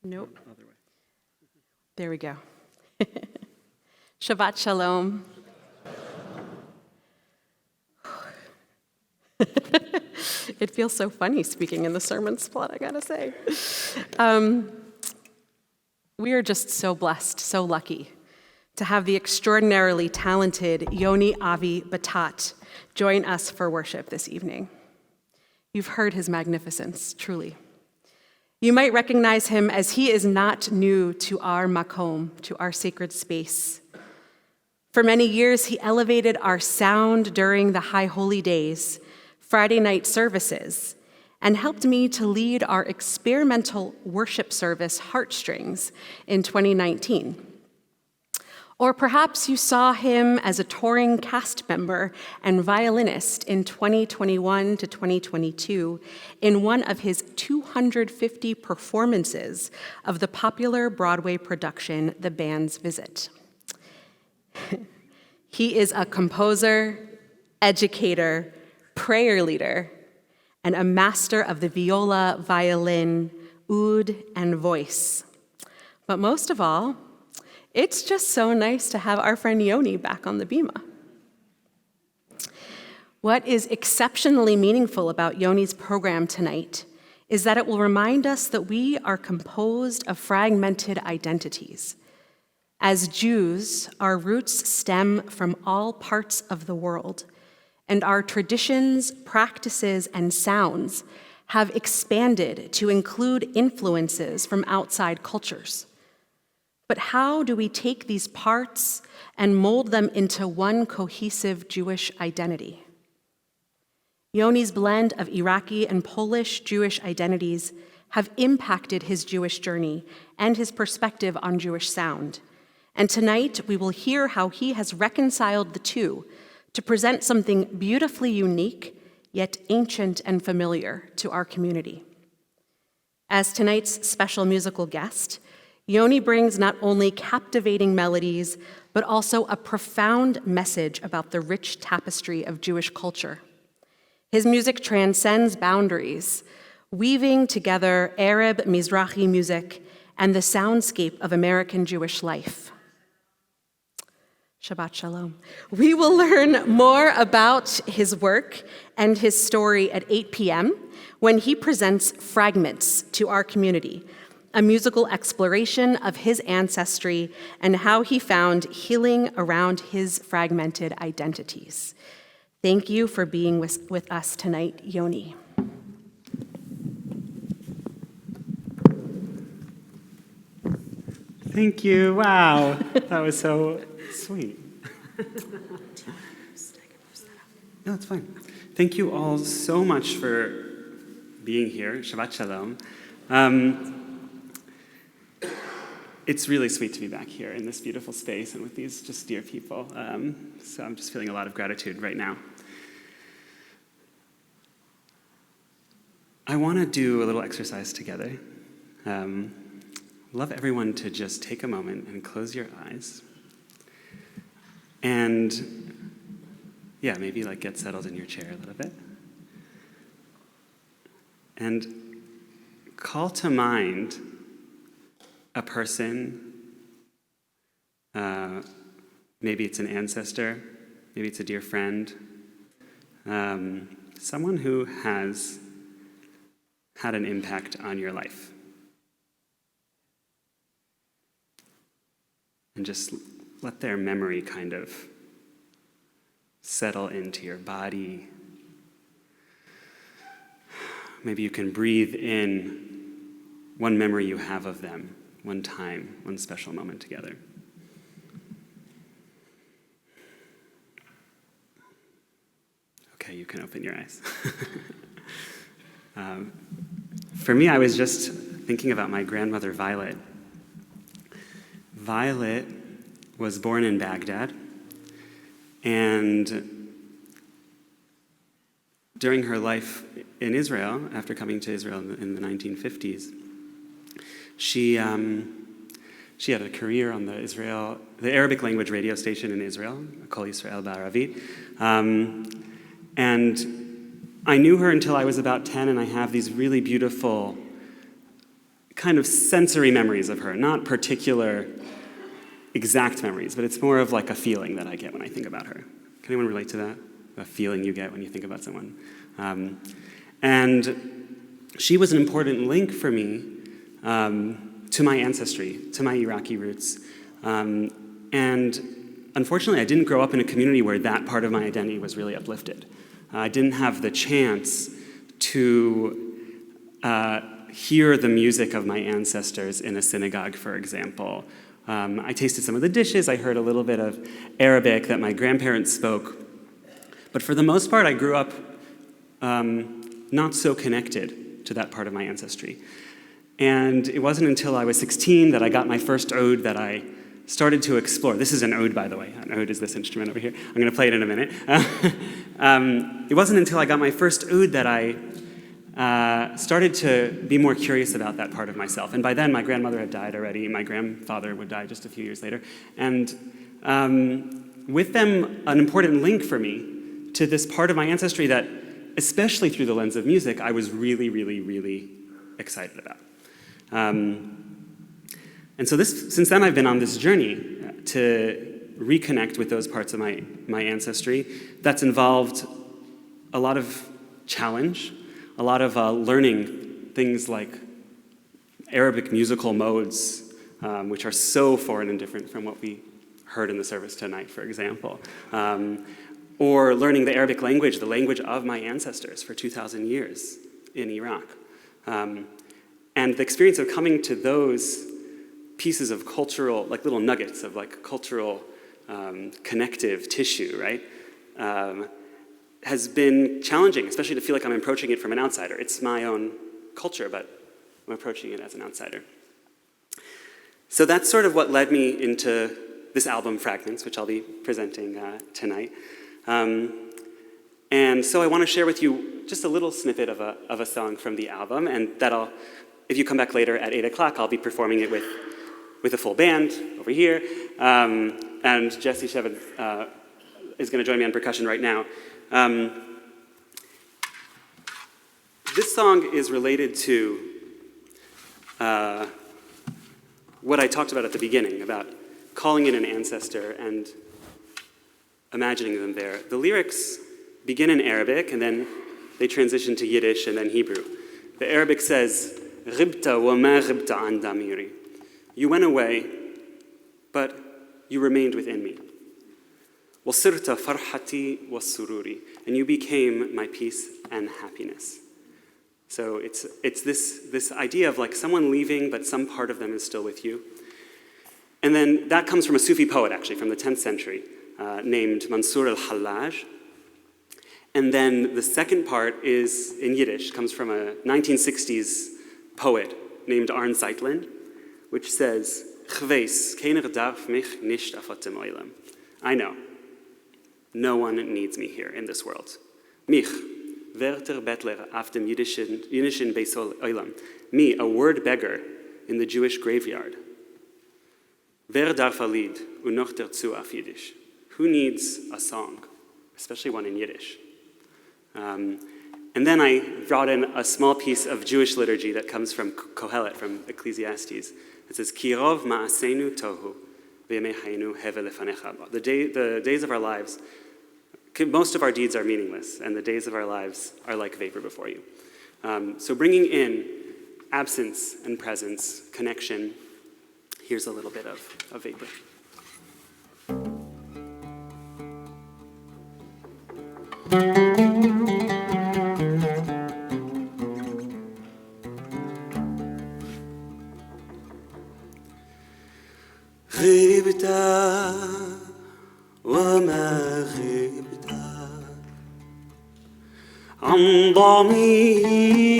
Nope. There we go. Shabbat Shalom. It feels so funny speaking in the sermon spot, I gotta say. We are just so blessed, so lucky to have the extraordinarily talented Yoni Avi Battat join us for worship this evening. You've heard his magnificence, truly. You might recognize him as he is not new to our makom, to our sacred space. For many years, he elevated our sound during the High Holy Days, Friday night services, and helped me to lead our experimental worship service, Heartstrings, in 2019. Or perhaps you saw him as a touring cast member and violinist in 2021 to 2022 in one of his 250 performances of the popular Broadway production, The Band's Visit. He is a composer, educator, prayer leader, and a master of the viola, violin, oud, and voice. But most of all, it's just so nice to have our friend Yoni back on the bima. What is exceptionally meaningful about Yoni's program tonight is that it will remind us that we are composed of fragmented identities. As Jews, our roots stem from all parts of the world, and our traditions, practices, and sounds have expanded to include influences from outside cultures. But how do we take these parts and mold them into one cohesive Jewish identity? Yoni's blend of Iraqi and Polish Jewish identities have impacted his Jewish journey and his perspective on Jewish sound. And tonight, we will hear how he has reconciled the two to present something beautifully unique, yet ancient and familiar to our community. As tonight's special musical guest, Yoni brings not only captivating melodies, but also a profound message about the rich tapestry of Jewish culture. His music transcends boundaries, weaving together Arab Mizrahi music and the soundscape of American Jewish life. Shabbat Shalom. We will learn more about his work and his story at 8 p.m. when he presents Fragments to our community, a musical exploration of his ancestry and how he found healing around his fragmented identities. Thank you for being with us tonight, Yoni. Thank you. Wow, that was so sweet. No, it's fine. Thank you all so much for being here. Shabbat Shalom. It's really sweet to be back here in this beautiful space and with these just dear people. So I'm just feeling a lot of gratitude right now. I want to do a little exercise together. Love everyone to just take a moment and close your eyes. And yeah, maybe like get settled in your chair a little bit. And call to mind a person, maybe it's an ancestor, maybe it's a dear friend, someone who has had an impact on your life. And just let their memory kind of settle into your body. Maybe you can breathe in one memory you have of them, one time, one special moment together. Okay, you can open your eyes. For me, I was just thinking about my grandmother, Violet. Violet was born in Baghdad, and during her life in Israel, after coming to Israel in the 1950s, she had a career on the Arabic language radio station in Israel, Kol Yisrael Ba'aravit. And I knew her until I was about 10, and I have these really beautiful kind of sensory memories of her, not particular exact memories, but it's more of like a feeling that I get when I think about her. Can anyone relate to that? A feeling you get when you think about someone. And she was an important link for me to my ancestry, to my Iraqi roots. And unfortunately, I didn't grow up in a community where that part of my identity was really uplifted. I didn't have the chance to hear the music of my ancestors in a synagogue, for example. I tasted some of the dishes, I heard a little bit of Arabic that my grandparents spoke. But for the most part, I grew up not so connected to that part of my ancestry. And it wasn't until I was 16 that I got my first ode that I started to explore. This is an ode, by the way. An ode is this instrument over here. I'm going to play it in a minute. It wasn't until I got my first ode that I started to be more curious about that part of myself. And by then, my grandmother had died already. My grandfather would die just a few years later. And with them, an important link for me to this part of my ancestry that, especially through the lens of music, I was really, really, really excited about. And so since then, I've been on this journey to reconnect with those parts of my ancestry. That's involved a lot of challenge, a lot of learning things like Arabic musical modes, which are so foreign and different from what we heard in the service tonight, for example. Or learning the Arabic language, the language of my ancestors for 2,000 years in Iraq. And the experience of coming to those pieces of cultural, like little nuggets of like cultural connective tissue, right? Has been challenging, especially to feel like I'm approaching it from an outsider. It's my own culture, but I'm approaching it as an outsider. So that's sort of what led me into this album, Fragments, which I'll be presenting tonight. And so I want to share with you just a little snippet of a song from the album, and if you come back later at 8 o'clock, I'll be performing it with a full band over here, and Jesse Shevin is going to join me on percussion right now. This song is related to what I talked about at the beginning, about calling in an ancestor and imagining them there. The lyrics begin in Arabic, and then they transition to Yiddish and then Hebrew. The Arabic says, "Ghibta wa ma ghibta an damiri." You went away, but you remained within me. وَصِرْتَ فَرْحَتِي وَالسُّرُورِ, and you became my peace and happiness. So it's this idea of like someone leaving, but some part of them is still with you. And then that comes from a Sufi poet, actually, from the 10th century, named Mansur al-Hallaj. And then the second part is in Yiddish, comes from a 1960s poet named Arne Zeitlin, which says, "Chveis, keiner darf mich nicht afatem oilam." I know, no one needs me here in this world. Mich, werter Bettler auf dem jüdischen Beis Olam. Me, a word beggar in the Jewish graveyard. Wer darf a Lied und noch dazu auf Yiddish? Who needs a song, especially one in Yiddish? And then I brought in a small piece of Jewish liturgy that comes from Kohelet, from Ecclesiastes. It says, "Ki rov ma'asenu tohu, ve'yemei haynu hevel lefanecha." The days of our lives, most of our deeds are meaningless, and the days of our lives are like vapor before you. So bringing in absence and presence, connection, here's a little bit of vapor. غبت وما غبت عن ضميري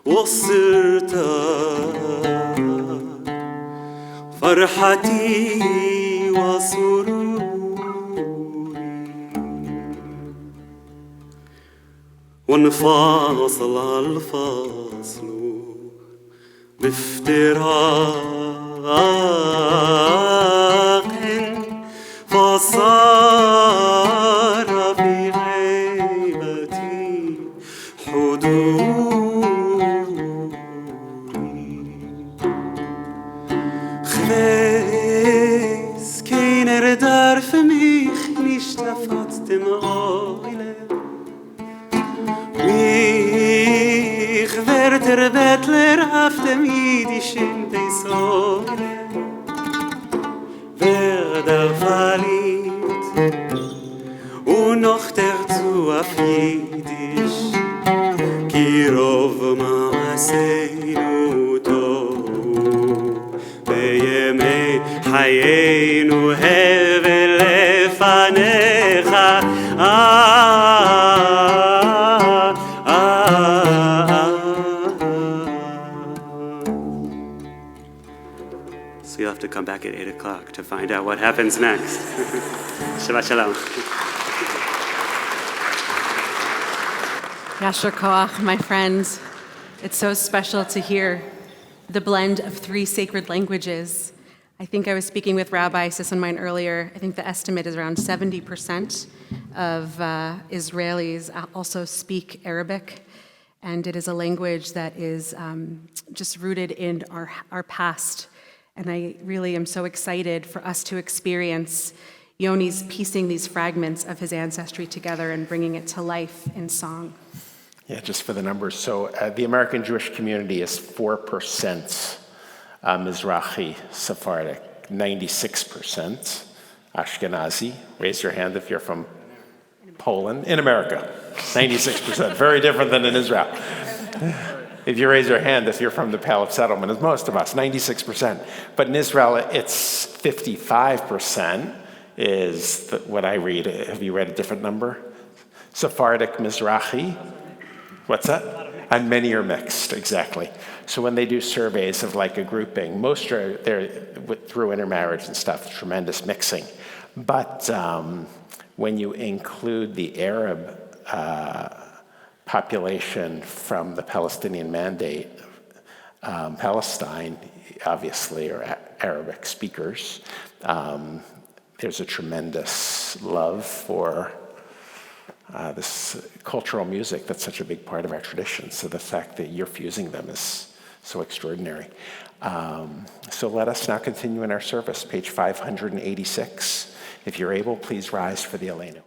وصرت فرحتي وسروري وانفصل الفصل بافتراق فصار في غيبتي حدود der Bettler auf dem jüdischen Beisole, wer der verliebt und noch dazu auf Jiddisch, Kirov Maaseinu Tohu, בימי חיינו הבל לפניך. So you'll have to come back at 8 o'clock to find out what happens next. Shabbat shalom. Yasher koach, my friends. It's so special to hear the blend of three sacred languages. I think I was speaking with Rabbi Sisson-Mine earlier. I think the estimate is around 70% of Israelis also speak Arabic, and it is a language that is just rooted in our past. And I really am so excited for us to experience Yoni's piecing these fragments of his ancestry together and bringing it to life in song. Yeah, just for the numbers. So the American Jewish community is 4% Mizrahi Sephardic, 96% Ashkenazi. Raise your hand if you're from Poland. In America, 96%. Very different than in Israel. If you raise your hand if you're from the Pale of Settlement, as most of us, 96%. But in Israel, it's 55% is what I read. Have you read a different number? Sephardic Mizrahi. What's that? And many are mixed, exactly. So when they do surveys of like a grouping, most are there through intermarriage and stuff, tremendous mixing. But when you include the Arab population from the Palestinian Mandate, Palestine, obviously, are Arabic speakers, there's a tremendous love for this cultural music that's such a big part of our tradition. So the fact that you're fusing them is so extraordinary. So let us now continue in our service, page 586. If you're able, please rise for the Aleinu.